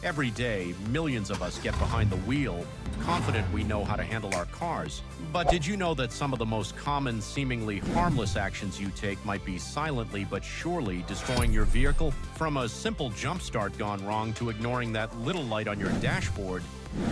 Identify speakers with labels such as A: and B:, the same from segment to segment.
A: Every day, millions of us get behind the wheel, confident we know how to handle our cars. But did you know that some of the most common, seemingly harmless actions you take might be silently but surely destroying your vehicle? From a simple jump start gone wrong to ignoring that little light on your dashboard,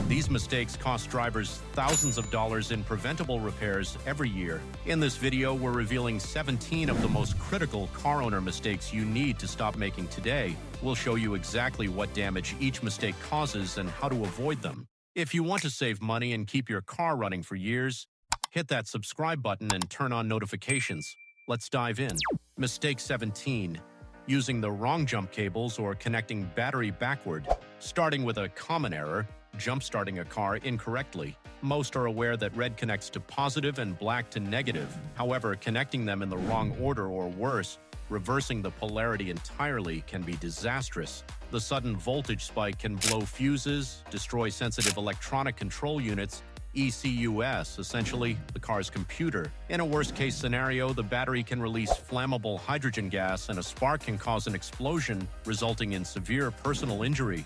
A: these mistakes cost drivers thousands of dollars in preventable repairs every year. In this video, we're revealing 17 of the most critical car owner mistakes you need to stop making today. We'll show you exactly what damage each mistake causes and how to avoid them. If you want to save money and keep your car running for years, hit that subscribe button and turn on notifications. Let's dive in. Mistake 17. Using the wrong jump cables or connecting battery backward. Starting with a common error, jump-starting a car incorrectly. Most are aware that red connects to positive and black to negative. However, connecting them in the wrong order or worse, reversing the polarity entirely can be disastrous. The sudden voltage spike can blow fuses, destroy sensitive electronic control units, ECUs, essentially the car's computer. In a worst-case scenario, the battery can release flammable hydrogen gas and a spark can cause an explosion, resulting in severe personal injury.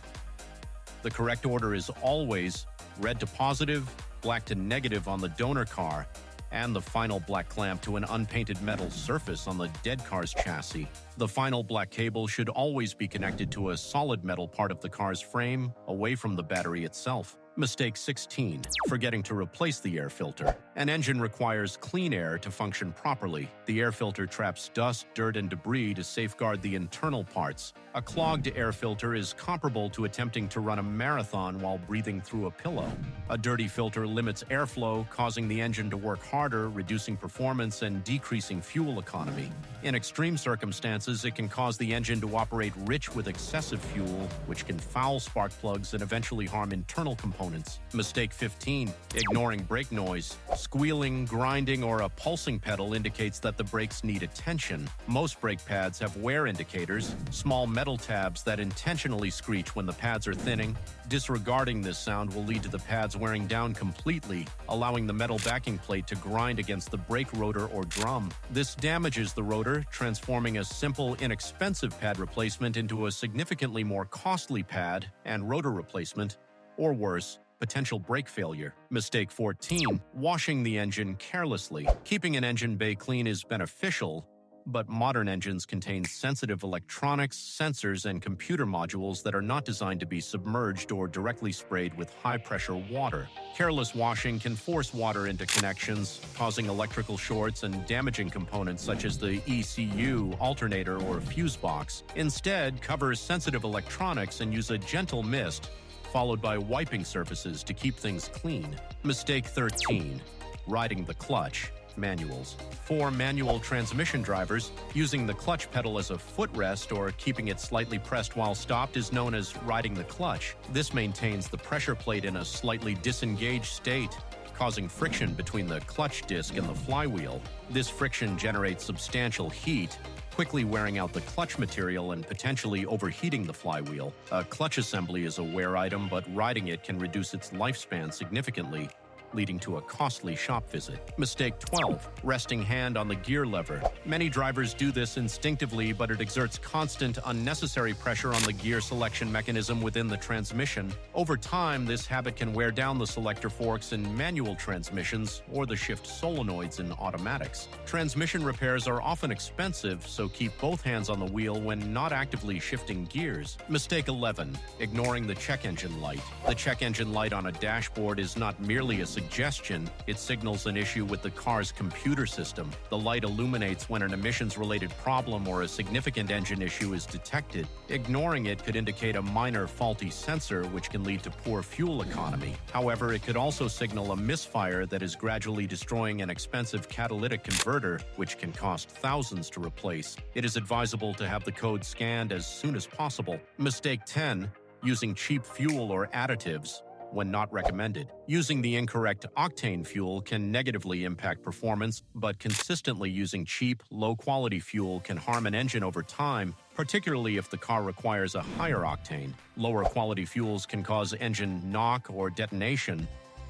A: The correct order is always red to positive, black to negative on the donor car, and the final black clamp to an unpainted metal surface on the dead car's chassis. The final black cable should always be connected to a solid metal part of the car's frame, away from the battery itself. Mistake 16. Forgetting to replace the air filter. An engine requires clean air to function properly. The air filter traps dust, dirt, and debris to safeguard the internal parts. A clogged air filter is comparable to attempting to run a marathon while breathing through a pillow. A dirty filter limits airflow, causing the engine to work harder, reducing performance and decreasing fuel economy. In extreme circumstances, it can cause the engine to operate rich with excessive fuel, which can foul spark plugs and eventually harm internal components. Mistake 15. Ignoring brake noise. Squealing, grinding, or a pulsing pedal indicates that the brakes need attention. Most brake pads have wear indicators, small metal tabs that intentionally screech when the pads are thinning. Disregarding this sound will lead to the pads wearing down completely, allowing the metal backing plate to grind against the brake rotor or drum. This damages the rotor, transforming a simple, inexpensive pad replacement into a significantly more costly pad and rotor replacement, or worse, potential brake failure. Mistake 14. Washing the engine carelessly. Keeping an engine bay clean is beneficial, but modern engines contain sensitive electronics, sensors, and computer modules that are not designed to be submerged or directly sprayed with high-pressure water. Careless washing can force water into connections, causing electrical shorts and damaging components such as the ECU, alternator, or fuse box. Instead, cover sensitive electronics and use a gentle mist, followed by wiping surfaces to keep things clean. Mistake 13. Riding the clutch. Manuals. For manual transmission drivers, using the clutch pedal as a footrest or keeping it slightly pressed while stopped is known as riding the clutch. This maintains the pressure plate in a slightly disengaged state, causing friction between the clutch disc and the flywheel. This friction generates substantial heat, quickly wearing out the clutch material and potentially overheating the flywheel. A clutch assembly is a wear item, but riding it can reduce its lifespan significantly, leading to a costly shop visit. Mistake 12. Resting hand on the gear lever. Many drivers do this instinctively, but it exerts constant, unnecessary pressure on the gear selection mechanism within the transmission. Over time, this habit can wear down the selector forks in manual transmissions or the shift solenoids in automatics. Transmission repairs are often expensive, so keep both hands on the wheel when not actively shifting gears. Mistake 11. Ignoring the check engine light. The check engine light on a dashboard is not merely a suggestion, it signals an issue with the car's computer system. The light illuminates when an emissions-related problem or a significant engine issue is detected. Ignoring it could indicate a minor faulty sensor, which can lead to poor fuel economy. However, it could also signal a misfire that is gradually destroying an expensive catalytic converter, which can cost thousands to replace. It is advisable to have the code scanned as soon as possible. Mistake 10. Using cheap fuel or additives when not recommended. Using the incorrect octane fuel can negatively impact performance, but consistently using cheap, low-quality fuel can harm an engine over time, particularly if the car requires a higher octane. Lower quality fuels can cause engine knock or detonation,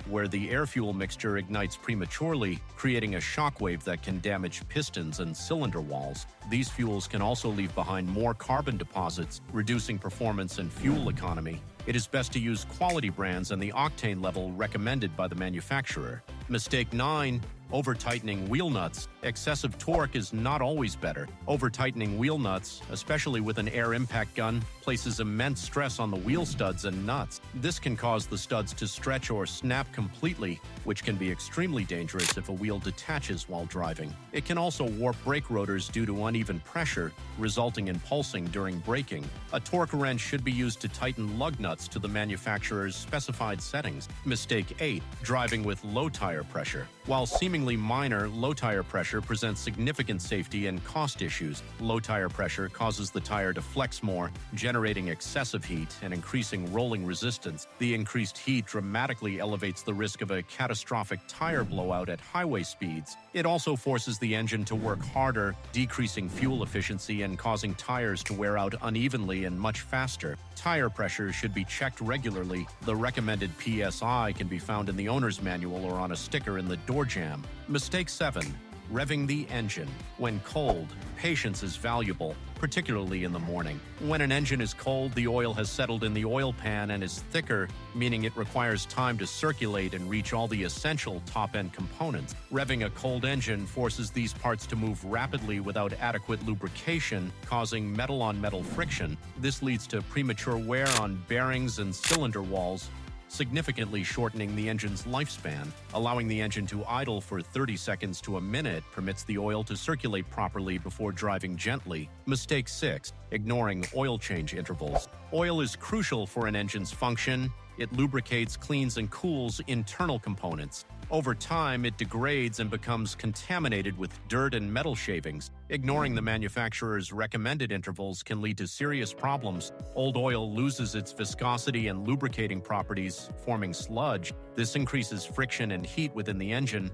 A: where the air-fuel mixture ignites prematurely, creating a shockwave that can damage pistons and cylinder walls. These fuels can also leave behind more carbon deposits, reducing performance and fuel economy. It is best to use quality brands and the octane level recommended by the manufacturer. Mistake 9. Over-tightening wheel nuts. Excessive torque is not always better. Over-tightening wheel nuts, especially with an air impact gun, places immense stress on the wheel studs and nuts. This can cause the studs to stretch or snap completely, which can be extremely dangerous if a wheel detaches while driving. It can also warp brake rotors due to uneven pressure, resulting in pulsing during braking. A torque wrench should be used to tighten lug nuts to the manufacturer's specified settings. Mistake 8. Driving with low tire pressure. While seemingly minor, low tire pressure presents significant safety and cost issues. Low tire pressure causes the tire to flex more, generating excessive heat and increasing rolling resistance. The increased heat dramatically elevates the risk of a catastrophic tire blowout at highway speeds. It also forces the engine to work harder, decreasing fuel efficiency and causing tires to wear out unevenly and much faster. Tire pressure should be checked regularly. The recommended PSI can be found in the owner's manual or on a sticker in the door jamb. Mistake 7. Revving the engine. When cold, patience is valuable, particularly in the morning. When an engine is cold, the oil has settled in the oil pan and is thicker, meaning it requires time to circulate and reach all the essential top-end components. Revving a cold engine forces these parts to move rapidly without adequate lubrication, causing metal-on-metal friction. This leads to premature wear on bearings and cylinder walls, significantly shortening the engine's lifespan. Allowing the engine to idle for 30 seconds to a minute permits the oil to circulate properly before driving gently. Mistake 6. Ignoring oil change intervals. Oil is crucial for an engine's function. It lubricates, cleans, and cools internal components. Over time, it degrades and becomes contaminated with dirt and metal shavings. Ignoring the manufacturer's recommended intervals can lead to serious problems. Old oil loses its viscosity and lubricating properties, forming sludge. This increases friction and heat within the engine,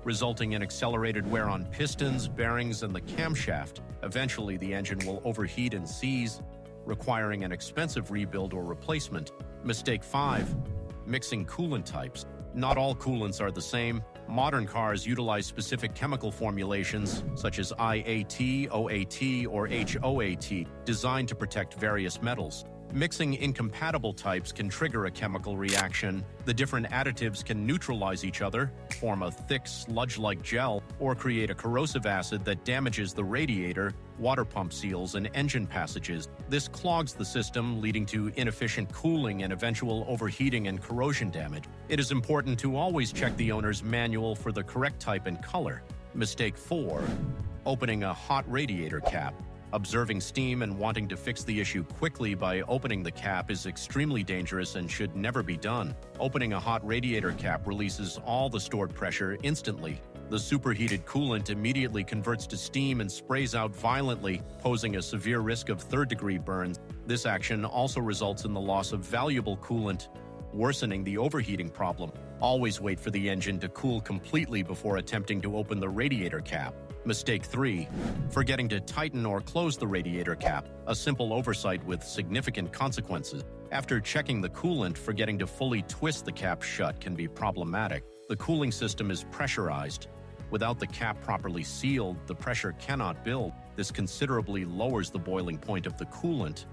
A: resulting in accelerated wear on pistons, bearings, and the camshaft. Eventually, the engine will overheat and seize, requiring an expensive rebuild or replacement. Mistake 5. Mixing coolant types. Not all coolants are the same. Modern cars utilize specific chemical formulations, such as IAT, OAT, or HOAT, designed to protect various metals. Mixing incompatible types can trigger a chemical reaction. The different additives can neutralize each other, form a thick sludge-like gel, or create a corrosive acid that damages the radiator, water pump seals, and engine passages. This clogs the system, leading to inefficient cooling and eventual overheating and corrosion damage. It is important to always check the owner's manual for the correct type and color. Mistake 4. Opening a hot radiator cap. Observing steam and wanting to fix the issue quickly by opening the cap is extremely dangerous and should never be done. Opening a hot radiator cap releases all the stored pressure instantly. The superheated coolant immediately converts to steam and sprays out violently, posing a severe risk of third-degree burns. This action also results in the loss of valuable coolant, worsening the overheating problem. Always wait for the engine to cool completely before attempting to open the radiator cap. Mistake 3. Forgetting to tighten or close the radiator cap. A simple oversight with significant consequences. After checking the coolant, forgetting to fully twist the cap shut can be problematic. The cooling system is pressurized. Without the cap properly sealed, the pressure cannot build. This considerably lowers the boiling point of the coolant,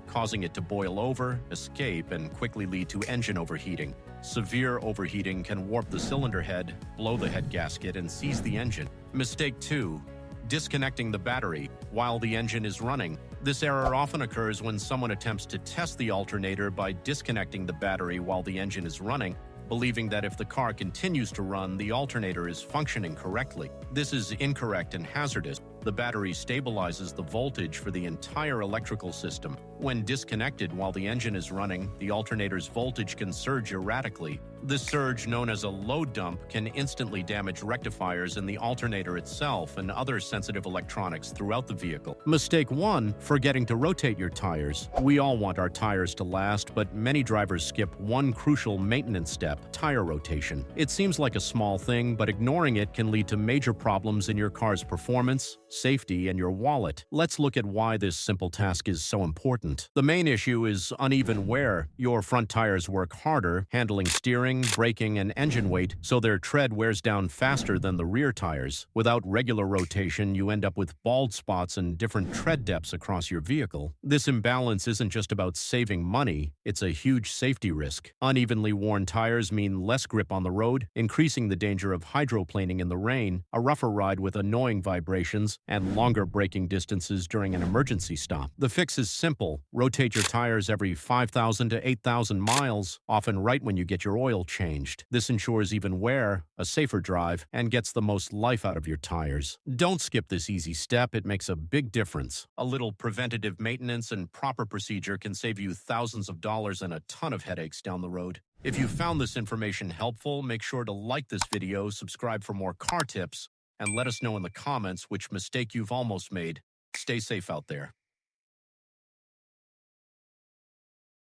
A: causing it to boil over, escape, and quickly lead to engine overheating. Severe overheating can warp the cylinder head, blow the head gasket, and seize the engine. Mistake 2. Disconnecting the battery while the engine is running. This error often occurs when someone attempts to test the alternator by disconnecting the battery while the engine is running, believing that if the car continues to run, the alternator is functioning correctly. This is incorrect and hazardous. The battery stabilizes the voltage for the entire electrical system. When disconnected while the engine is running, the alternator's voltage can surge erratically. This surge, known as a load dump, can instantly damage rectifiers in the alternator itself and other sensitive electronics throughout the vehicle. Mistake 1. Forgetting to rotate your tires. We all want our tires to last, but many drivers skip one crucial maintenance step: tire rotation. It seems like a small thing, but ignoring it can lead to major problems in your car's performance, safety, and your wallet. Let's look at why this simple task is so important. The main issue is uneven wear. Your front tires work harder, handling steering, braking, and engine weight, so their tread wears down faster than the rear tires. Without regular rotation, you end up with bald spots and different tread depths across your vehicle. This imbalance isn't just about saving money, it's a huge safety risk. Unevenly worn tires mean less grip on the road, increasing the danger of hydroplaning in the rain, a rougher ride with annoying vibrations, and longer braking distances during an emergency stop. The fix is simple. Rotate your tires every 5,000 to 8,000 miles, often right when you get your oil changed. This ensures even wear, a safer drive, and gets the most life out of your tires. Don't skip this easy step. It makes a big difference. A little preventative maintenance and proper procedure can save you thousands of dollars and a ton of headaches down the road. If you found this information helpful, make sure to like this video, subscribe for more car tips, and let us know in the comments which mistake you've almost made. Stay safe out there.